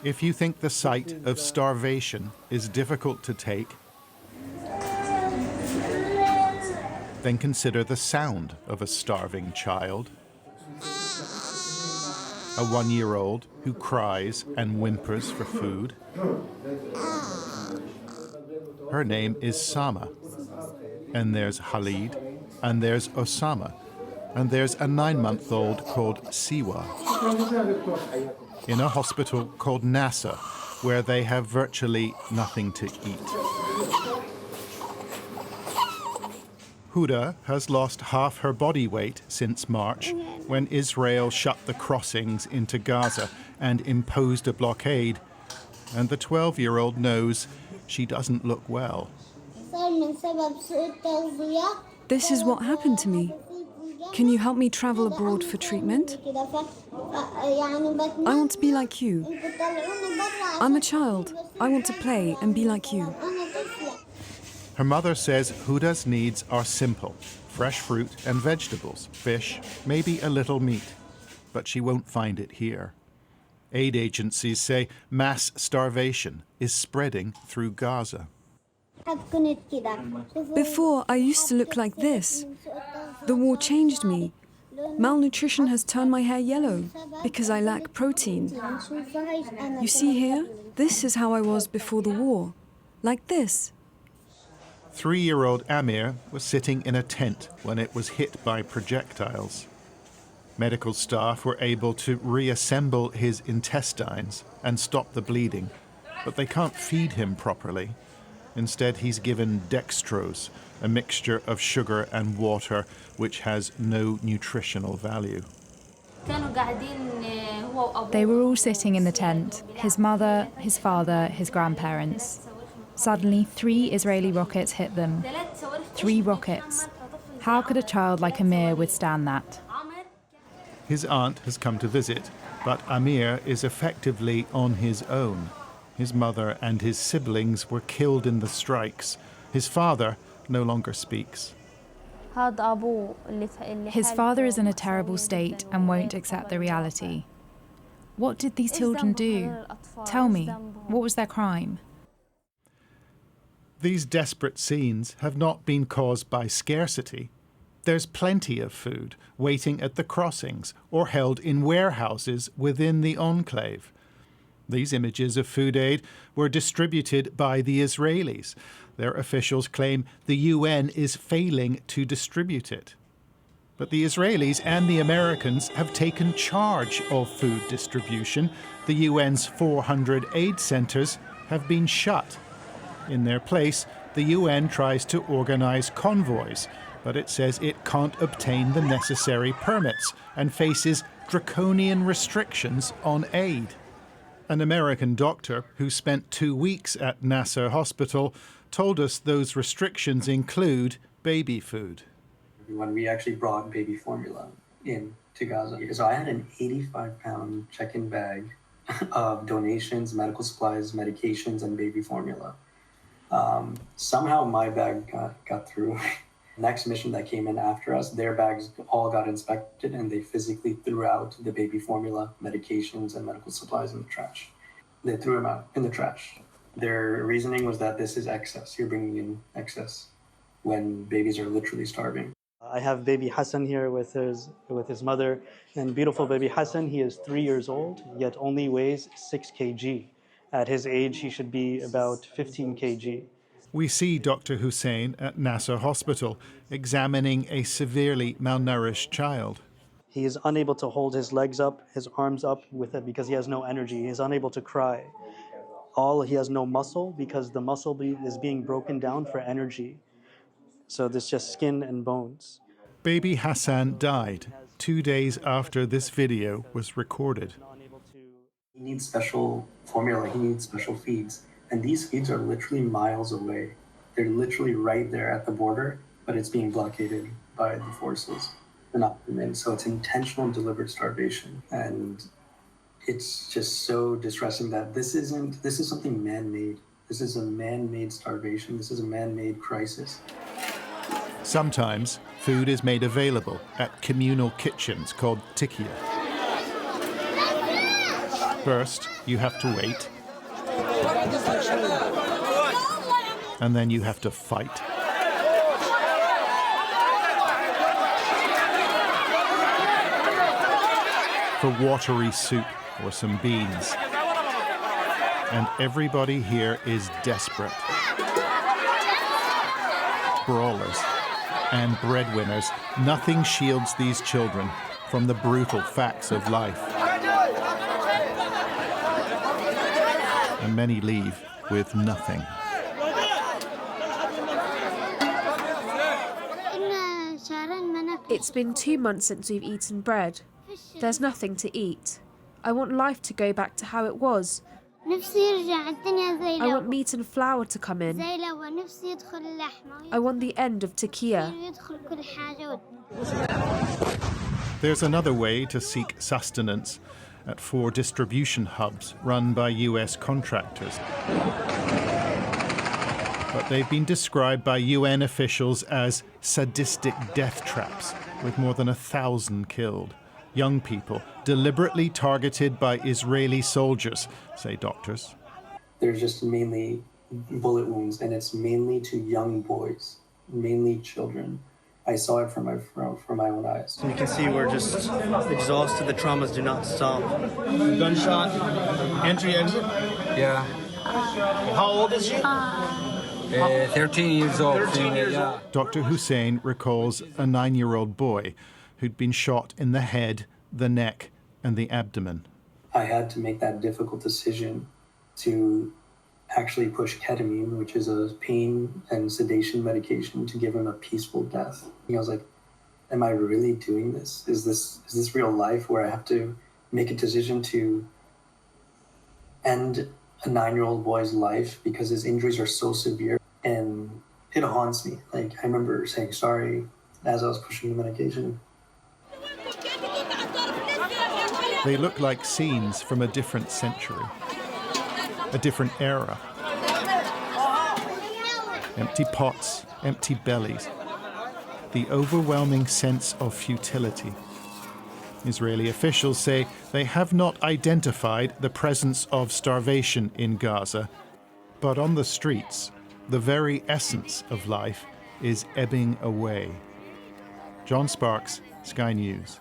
If you think the sight of starvation is difficult to take, then consider the sound of a starving child. A 1-year-old who cries and whimpers for food. Her name is Sama. And there's Khalid, and there's Osama, and there's a 9-month-old called Siwa in a hospital called Nasser, where they have virtually nothing to eat. Huda has lost half her body weight since March, when Israel shut the crossings into Gaza and imposed a blockade, and the 12-year-old knows she doesn't look well. This is what happened to me. Can you help me travel abroad for treatment? I want to be like you. I'm a child. I want to play and be like you. Her mother says Huda's needs are simple: fresh fruit and vegetables, fish, maybe a little meat. But she won't find it here. Aid agencies say mass starvation is spreading through Gaza. Before, I used to look like this. The war changed me. Malnutrition has turned my hair yellow because I lack protein. You see here? This is how I was before the war. Like this. 3-year-old Amir was sitting in a tent when it was hit by projectiles. Medical staff were able to reassemble his intestines and stop the bleeding, but they can't feed him properly. Instead, he's given dextrose, a mixture of sugar and water which has no nutritional value. They were all sitting in the tent, his mother, his father, his grandparents. Suddenly, 3 Israeli rockets hit them. 3 rockets. How could a child like Amir withstand that? His aunt has come to visit, but Amir is effectively on his own. His mother and his siblings were killed in the strikes. His father no longer speaks. His father is in a terrible state and won't accept the reality. What did these children do? Tell me, what was their crime? These desperate scenes have not been caused by scarcity. There's plenty of food waiting at the crossings or held in warehouses within the enclave. These images of food aid were distributed by the Israelis. Their officials claim the UN is failing to distribute it. But the Israelis and the Americans have taken charge of food distribution. The UN's 400 aid centers have been shut. In their place, the UN tries to organize convoys, but it says it can't obtain the necessary permits and faces draconian restrictions on aid. An American doctor who spent 2 weeks at Nasser Hospital told us those restrictions include baby food. When we actually brought baby formula in to Gaza, so I had an 85-pound check-in bag of donations, medical supplies, medications, and baby formula. Somehow my bag got through. Next mission that came in after us, their bags all got inspected and they physically threw out the baby formula, medications, and medical supplies in the trash. They threw them out in the trash. Their reasoning was that this is excess. You're bringing in excess when babies are literally starving. I have baby Hassan here with his mother, and beautiful baby Hassan. He is 3 years old, yet only weighs 6 kg. At his age, he should be about 15 kg. We see Dr. Hussein at Nasser Hospital examining a severely malnourished child. He is unable to hold his legs up, his arms up with it because he has no energy. He is unable to cry. He has no muscle because the muscle is being broken down for energy. So there's just skin and bones. Baby Hassan died 2 days after this video was recorded. He needs special formula, he needs special feeds. And these feeds are literally miles away. They're literally right there at the border, but it's being blockaded by the forces. They're not permitted. So it's intentional deliberate starvation. And it's just so distressing that this is something man-made. This is a man-made starvation. This is a man-made crisis. Sometimes food is made available at communal kitchens called tikya. First, you have to wait. And then you have to fight. For watery soup or some beans. And everybody here is desperate. Brawlers and breadwinners, nothing shields these children from the brutal facts of life. And many leave with nothing. It's been 2 months since we've eaten bread. There's nothing to eat. I want life to go back to how it was. I want meat and flour to come in. I want the end of Turkey. There's another way to seek sustenance at 4 distribution hubs run by US contractors. But they've been described by UN officials as sadistic death traps, with more than 1,000 killed. Young people deliberately targeted by Israeli soldiers, say doctors. There's just mainly bullet wounds, and it's mainly to young boys, mainly children. I saw it from my own eyes. You can see we're just exhausted. The traumas do not stop. Gunshot, entry, exit? Yeah. How old is she? 13 years old. 13 years old. Dr. Hussein recalls a 9-year-old boy who'd been shot in the head, the neck, and the abdomen. I had to make that difficult decision to actually push ketamine, which is a pain and sedation medication, to give him a peaceful death. I was like, am I really doing this? Is this real life where I have to make a decision to end a 9-year-old boy's life because his injuries are so severe? And it haunts me. Like, I remember saying sorry as I was pushing the medication. They look like scenes from a different century, a different era. Empty pots, empty bellies, the overwhelming sense of futility. Israeli officials say they have not identified the presence of starvation in Gaza, but on the streets, the very essence of life is ebbing away. John Sparks, Sky News.